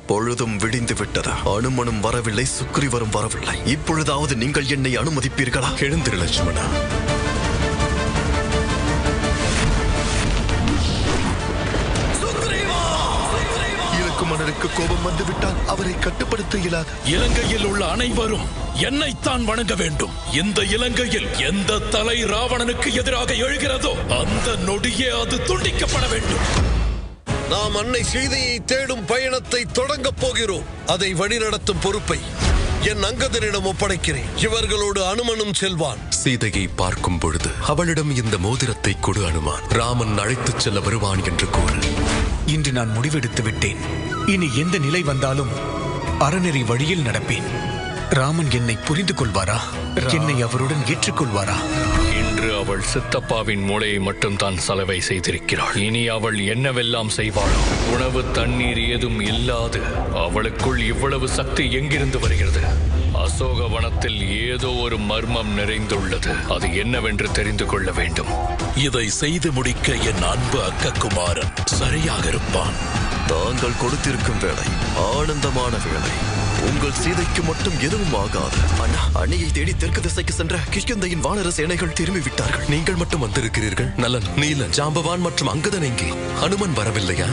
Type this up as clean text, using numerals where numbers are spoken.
பொழுதும் விடிந்து விட்டது. அனுமனும் வரவில்லை, சுக்ரீவரும் வரவில்லை. இப்பொழுதாவது நீங்கள் என்னை அனுமதிப்பீர்களா? எழுந்திரு லட்சுமணா. இலக்குமணனுக்கு கோபம் வந்துவிட்டால் அவரை கட்டுப்படுத்த இயலாது. இலங்கையில் உள்ள அனைவரும் என்னைத்தான் வணங்க வேண்டும். இந்த இலங்கையில் எந்த தலை ராவணனுக்கு எதிராக எழுகிறதோ அந்த நொடியே அது துண்டிக்கப்பட வேண்டும். நாம் அன்னை சீதையை தேடும் பயணத்தை தொடங்கப் போகிறோம். அதை வழிநடத்தும் பொறுப்பை என் அங்கதனிடம் ஒப்படைக்கிறேன். இவர்களோடு அனுமனும் செல்வான். சீதையை பார்க்கும் பொழுது அவளிடம் இந்த மோதிரத்தை கொடு அனுமான். ராமன் அழைத்துச் செல்ல வருவான் என்று கூறு. இன்று நான் முடிவெடுத்து விட்டேன். இனி எந்த நிலை வந்தாலும் அறநெறி வழியில் நடப்பேன். ராமன் என்னை புரிந்து கொள்வாரா? என்னை அவருடன் ஏற்றுக்கொள்வாரா? இன்று அவள் சித்தப்பாவின் மூளையை மட்டும் தான் சலவை செய்திருக்கிறாள். இனி அவள் என்னவெல்லாம் செய்வாளோ? உணவு தண்ணீர் ஏதும் இல்லாது அவளுக்குள் இவ்வளவு சக்தி எங்கிருந்து வருகிறது? அசோகவனத்தில் ஏதோ ஒரு மர்மம் நிறைந்துள்ளது. அது என்னவென்று தெரிந்து கொள்ள வேண்டும். இதை செய்து முடிக்க என் அன்பு அக்ககுமாரன் சரியாக இருப்பான். தாங்கள் கொடுத்திருக்கும் வேலை ஆனந்தமான வேலை. உங்கள் சீதைக்கு மட்டும் எதுவும் ஆகாது. அண்ணா, அணியை தேடி தெற்கு திசைக்கு சென்ற கிஷ்கிந்தையின் வானர சேனைகள் திரும்பி விட்டார்கள். நீங்கள் மட்டும் வந்திருக்கிறீர்கள். நலன், நீலன், ஜாம்பவான் மற்றும் அங்கதன் எங்கே? அனுமன் வரவில்லையா?